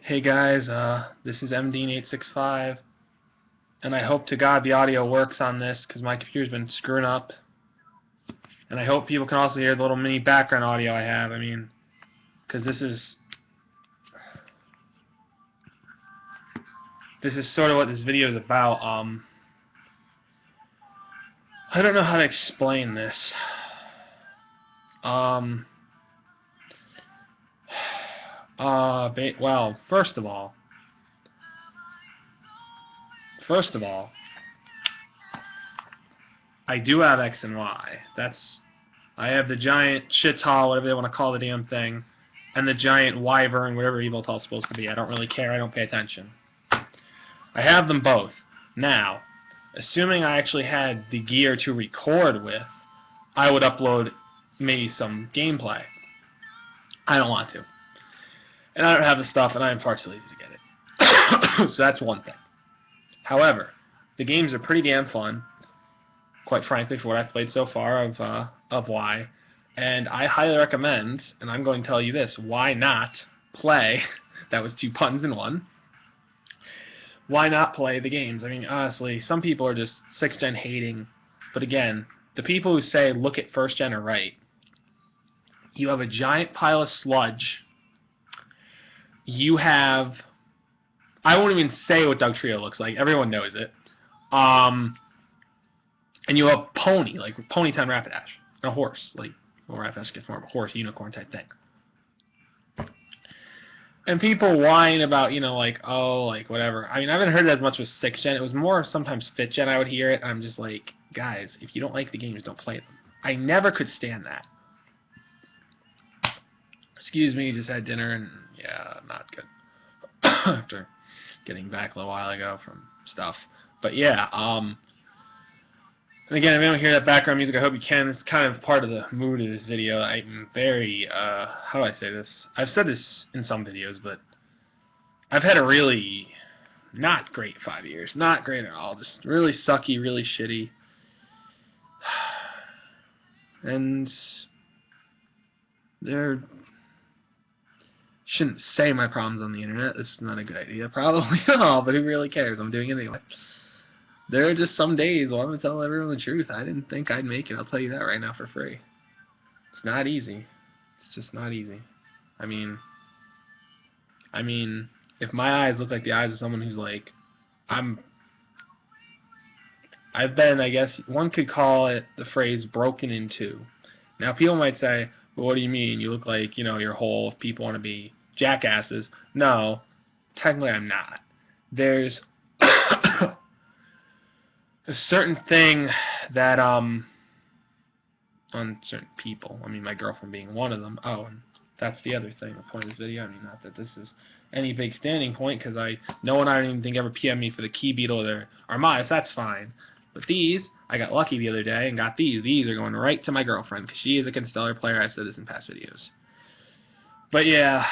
Hey guys, this is MD865, and I hope to God the audio works on this because my computer's been screwing up. And I hope people can also hear the little mini background audio I have. Because this is sort of what this video is about. I don't know how to explain this. Well, first of all, I do have X and Y. I have the giant Chittal, whatever they want to call the damn thing, and the giant Wyvern, whatever evil it's supposed to be. I don't really care. I don't pay attention. I have them both. Now, assuming I actually had the gear to record with, I would upload maybe some gameplay. I don't want to. And I don't have the stuff, and I am far too lazy to get it. So that's one thing. However, the games are pretty damn fun, quite frankly, for what I've played so far of Y. And I highly recommend, and I'm going to tell you this, why not play, that was two puns in one, why not play the games? I mean, honestly, some people are just 6th gen hating, but again, the people who say look at 1st gen are right. You have a giant pile of sludge. You have, I won't even say what Doug Trio looks like. Everyone knows it. And you have a pony, like Ponytown Rapidash, and a horse, like, well, Rapidash gets more of a horse unicorn type thing. And people whine about, like, oh, like, whatever. I mean, I haven't heard it as much with 6th gen. It was more sometimes 5th gen I would hear it. I'm just like, guys, if you don't like the games, don't play them. I never could stand that. Excuse me, just had dinner, and yeah, not good. After getting back a little while ago from stuff. But yeah, and again, if you don't hear that background music, I hope you can. It's kind of part of the mood of this video. I'm very, how do I say this? I've said this in some videos, but I've had a really not great 5 years. Not great at all. Just really sucky, really shitty. And there shouldn't say my problems on the internet. This is not a good idea, probably at all, but who really cares? I'm doing it anyway. There are just some days where I'm going to tell everyone the truth. I didn't think I'd make it. I'll tell you that right now for free. It's not easy. It's just not easy. I mean, if my eyes look like the eyes of someone who's like, I've been, I guess, one could call it the phrase broken in two. Now, people might say, well, what do you mean? You look like, you're whole if people want to be jackasses. No, technically I'm not. There's a certain thing that, on certain people, I mean, my girlfriend being one of them. Oh, and that's the other thing, the point of this video. I mean, not that this is any big standing point, because no one I don't even think ever PM'd me for the Key Beetle or the Armada, so that's fine. But these, I got lucky the other day and got these. These are going right to my girlfriend, because she is a Constellar player. I've said this in past videos. But yeah,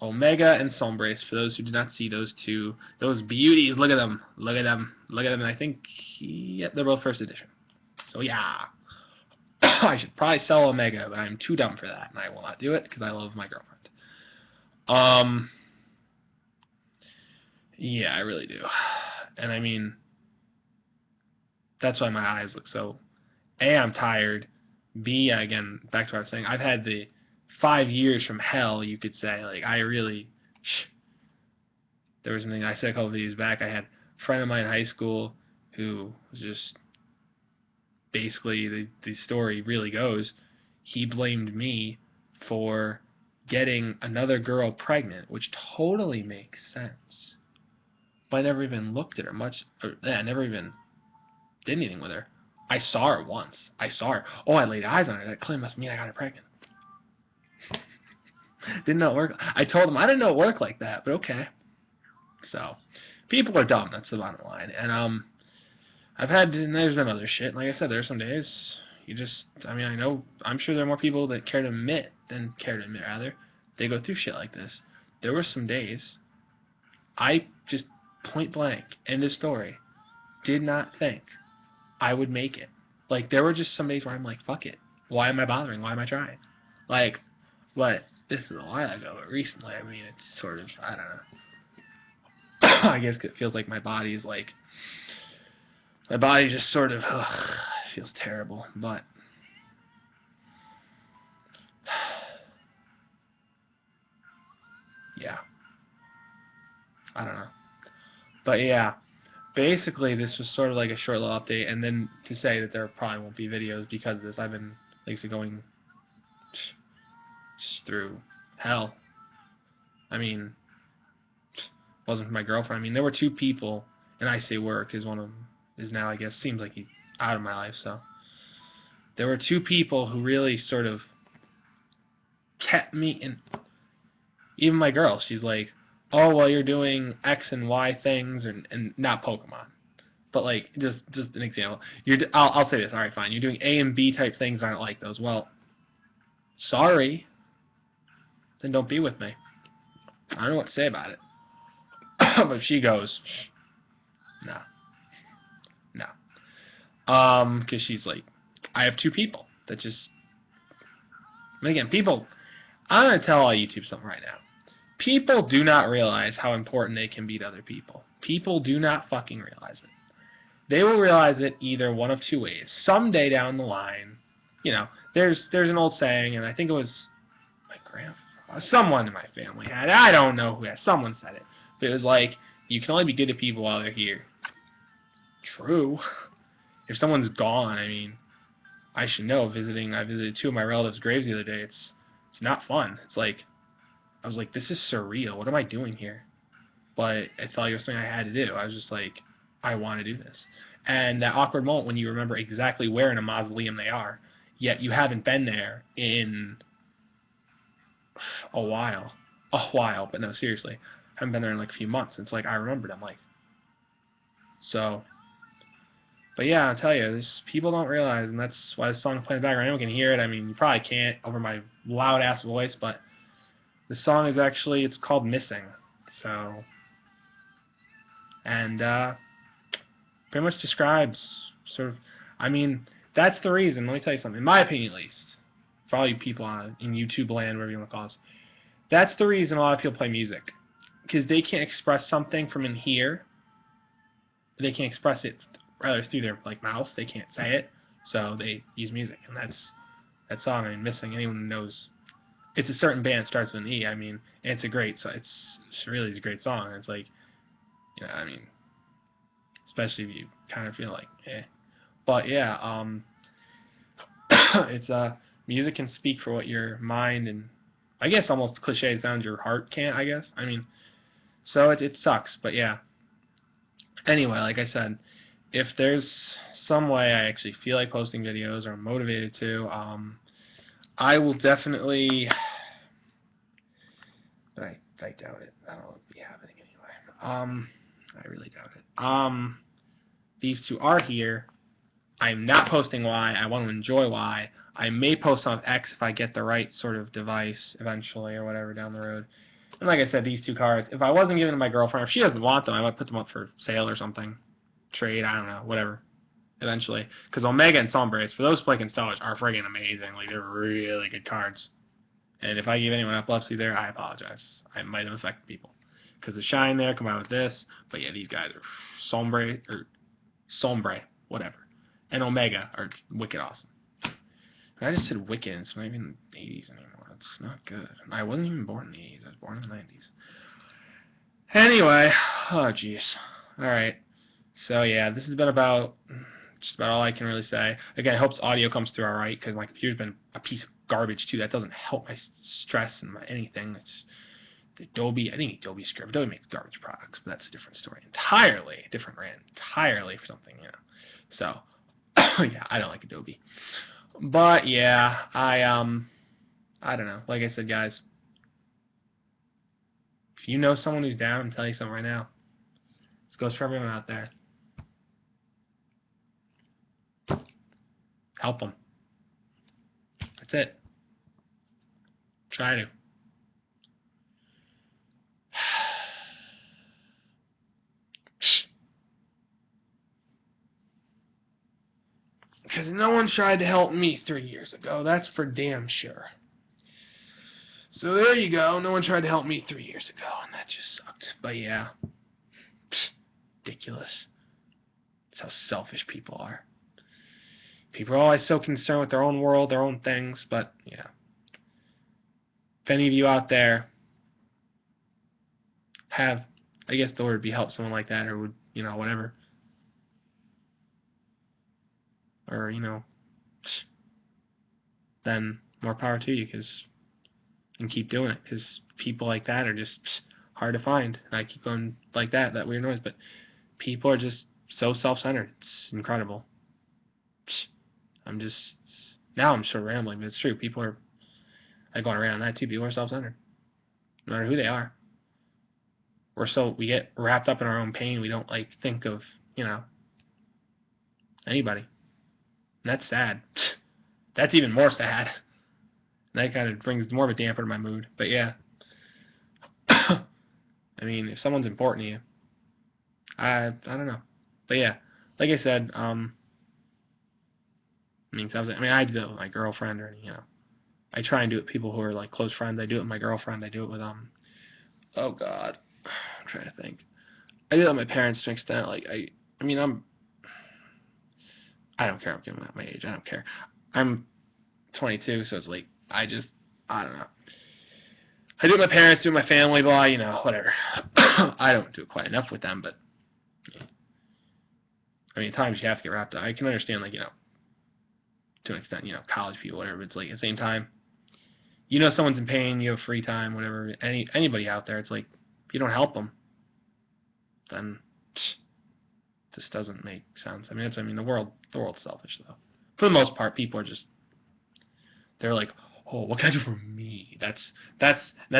Omega and Sombrace, for those who did not see those two, those beauties, look at them, look at them, look at them, and I think, yeah, they're both 1st edition. So yeah, I should probably sell Omega, but I'm too dumb for that, and I will not do it, because I love my girlfriend. Yeah, I really do. And I mean, that's why my eyes look so, A, I'm tired, B, again, back to what I was saying, I've had the 5 years from hell, you could say. Like, I really, there was something I said a couple of videos back. I had a friend of mine in high school who was just, basically, the story really goes, he blamed me for getting another girl pregnant, which totally makes sense. But I never even looked at her much, I never even did anything with her. I saw her once. I saw her. Oh, I laid eyes on her. That clearly must mean I got her pregnant. Didn't know it worked. I told him I didn't know it worked like that, but okay. So, people are dumb. That's the bottom line. And there's been other shit. Like I said, there's some days you just, I'm sure there are more people that care to admit rather. They go through shit like this. There were some days I just point blank, end of story, did not think I would make it. Like, there were just some days where I'm like, fuck it. Why am I bothering? Why am I trying? Like, what? this is a while ago, but recently, I mean, it's sort of, I don't know. I guess it feels like my body's just sort of, feels terrible, but yeah, I don't know. But yeah, basically this was sort of like a short little update, and then to say that there probably won't be videos because of this. I've been, like I said, going just through hell. I mean, wasn't for my girlfriend. I mean, there were two people, and I say were because one of them is now, I guess, seems like he's out of my life, so. There were two people who really sort of kept me in. Even my girl, she's like, oh, well, you're doing X and Y things, and not Pokemon. But, like, just an example. I'll say this, alright, fine. You're doing A and B type things, I don't like those. Well, sorry. Then don't be with me. I don't know what to say about it. But if she goes, no. Because she's like, I have two people that just, and again, people, I'm going to tell all YouTube something right now. People do not realize how important they can be to other people. People do not fucking realize it. They will realize it either one of two ways. Someday down the line, you know, there's an old saying, and I think it was my grandfather, someone in my family had it. I don't know who had it. Someone said it. But it was like, you can only be good to people while they're here. True. If someone's gone, I mean, I should know. I visited two of my relatives' graves the other day. It's not fun. It's like, I was like, this is surreal. What am I doing here? But I felt like it was something I had to do. I was just like, I want to do this. And that awkward moment when you remember exactly where in a mausoleum they are, yet you haven't been there in a while. But no, seriously. I haven't been there in like a few months. It's like, I remembered. I'm like, so. But yeah, I'll tell you, people don't realize, and that's why this song playing in the background. Anyone can hear it. I mean, you probably can't over my loud-ass voice, but the song is actually, it's called Missing. So, and pretty much describes sort of, I mean, that's the reason, let me tell you something, in my opinion at least, for all you people in YouTube land, whatever you want to call us, that's the reason a lot of people play music. Because they can't express something from in here. They can't express it rather through their like mouth. They can't say it, so they use music, and that's that song. I mean, Missing. Anyone who knows, it's a certain band, starts with an E. I mean, and it's a great. So it's really a great song. It's like, you know, I mean, especially if you kind of feel like, eh. But yeah, it's music can speak for what your mind and I guess almost cliche sounds, your heart can't. I guess. I mean, so it sucks, but yeah. Anyway, like I said, if there's some way I actually feel like posting videos or I'm motivated to, I will definitely, but I doubt it. I don't know what would be happening anyway. I really doubt it. These two are here. I'm not posting Y. I want to enjoy Y. I may post on X if I get the right sort of device eventually or whatever down the road. And like I said, these two cards, if I wasn't giving them to my girlfriend, if she doesn't want them, I might put them up for sale or something. Trade, I don't know, whatever. Eventually. Because Omega and Sombras, for those Blake and Stallage, are friggin' amazing. Like, they're really good cards. And if I give anyone epilepsy there, I apologize. I might have affected people. Because the shine there, combined with this. But yeah, these guys are Sombre, whatever. And Omega are wicked awesome. I just said wicked, it's not even the 80s anymore. It's not good. I wasn't even born in the 80s. I was born in the 90s. Anyway, oh jeez. Alright. So yeah, this has been about just about all I can really say. Again, I hope this audio comes through alright, because my computer's been a piece of garbage too. That doesn't help my stress and my anything. It's the Adobe, I think Adobe Script. Adobe makes garbage products, but that's a different story. Entirely different brand. Entirely for something, you know. So, yeah, I don't like Adobe. But yeah, I don't know. Like I said, guys, if you know someone who's down, I'm telling you something right now. This goes for everyone out there. Help them. That's it. Try to. Because no one tried to help me 3 years ago. That's for damn sure. So there you go. No one tried to help me 3 years ago, and that just sucked. But yeah, ridiculous. That's how selfish people are. People are always so concerned with their own world, their own things, but yeah. If any of you out there have, I guess the word would be help someone like that, or would, whatever. Or, then more power to you, and keep doing it, because people like that are just hard to find. And I keep going like that weird noise, but people are just so self-centered. It's incredible. Now I'm sort of rambling, but it's true. People are, I go around that too, people are self-centered. No matter who they are. We get wrapped up in our own pain, we don't, think of, anybody. And that's sad. That's even more sad. That kind of brings more of a damper to my mood. But yeah. I mean, if someone's important to you, I don't know. But yeah, like I said, I I do it with my girlfriend, or I try and do it with people who are like close friends. I do it with my girlfriend. I do it with oh God, I'm trying to think. I do it with my parents to an extent. I don't care. I'm giving out my age. I don't care. I'm 22, so it's like I don't know. I do it with my parents, do it with my family, blah, whatever. I don't do it quite enough with them, but at times you have to get wrapped up. I can understand, to an extent, college people, whatever. But it's like at the same time, someone's in pain, you have free time, whatever. Anybody out there, it's like if you don't help them, then this doesn't make sense. The world's selfish though. For the most part, people are they're like, oh, what can I do for me? That's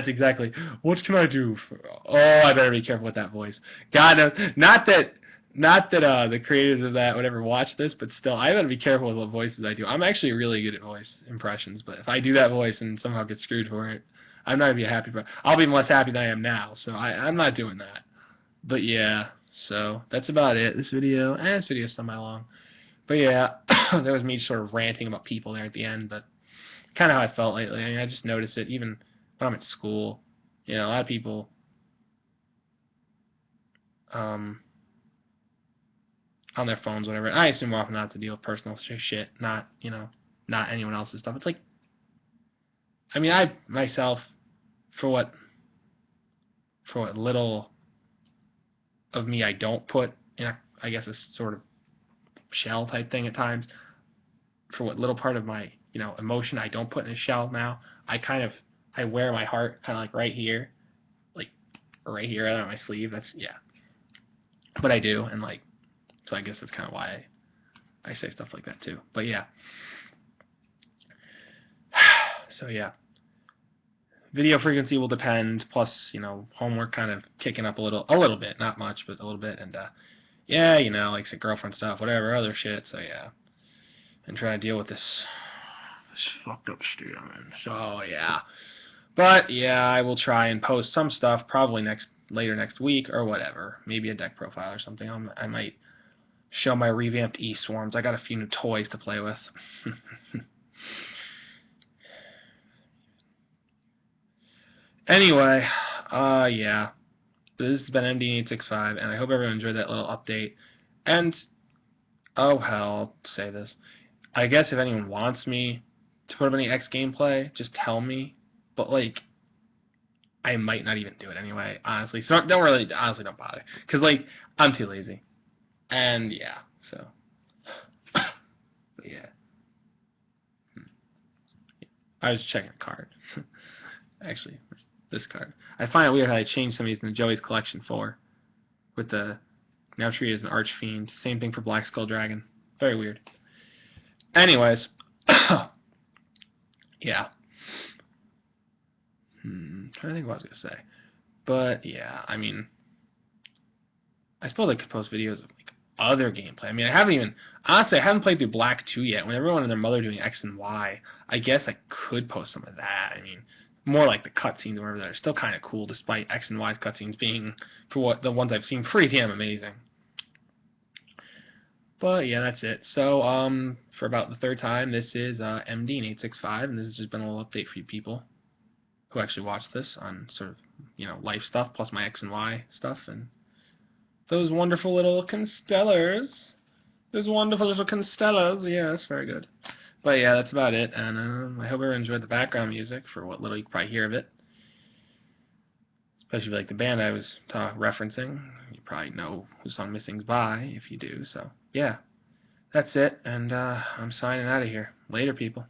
exactly, what can I do for, oh, I better be careful with that voice. God, not that the creators of that would ever watch this, but still, I gotta be careful with what voices I do. I'm actually really good at voice impressions, but if I do that voice and somehow get screwed for it, I'm not gonna be happy. But I'll be less happy than I am now, so I'm not doing that. But yeah, so that's about it. This video is semi-long. But yeah, that was me sort of ranting about people there at the end, but kind of how I felt lately. I just noticed it even when I'm at school. A lot of people on their phones, whatever. And I assume more often not to deal with personal shit, not anyone else's stuff. It's like, I myself, for what little of me I don't put in I guess a sort of shell type thing at times, for what little part of my emotion I don't put in a shell now, I wear my heart kind of like right here, on my sleeve. That's, yeah, but I do, and so I guess that's kind of why I say stuff like that too. But yeah, so yeah, video frequency will depend. Plus, homework kind of kicking up a little bit, not much, but a little bit, and yeah, like I said, girlfriend stuff, whatever, other shit. So yeah, and trying to deal with this fucked up state I'm in. So yeah, but yeah, I will try and post some stuff probably later next week or whatever. Maybe a deck profile or something. I might show my revamped E-Swarms. I got a few new toys to play with. Anyway, yeah. This has been MD865, and I hope everyone enjoyed that little update. And, oh hell, I'll say this. I guess if anyone wants me to put up any X gameplay, just tell me. But, I might not even do it anyway, honestly. So honestly don't bother. Because, I'm too lazy. And, yeah, so. But, yeah. I was checking a card. Actually, this card. I find it weird how I changed some of these in Joey's Collection 4. With the, now treated as an Archfiend. Same thing for Black Skull Dragon. Very weird. Anyways. Yeah. Trying to think what I was going to say. But, yeah, I suppose I could post videos of, other gameplay. Honestly, I haven't played through Black 2 yet. When everyone and their mother doing X and Y, I guess I could post some of that. More like the cutscenes or whatever that are still kind of cool, despite X and Y's cutscenes being, for what the ones I've seen, pretty damn amazing. But yeah, that's it. So, for about the third time, this is MD865, and this has just been a little update for you people. who actually watch this on sort of, life stuff, plus my X and Y stuff, and those wonderful little constellars. Those wonderful little constellars, yes, very good. But yeah, that's about it, and I hope everyone enjoyed the background music for what little you could probably hear of it. Especially like the band I was referencing. You probably know who song Missing's by, if you do, so yeah. That's it, and I'm signing out of here. Later, people.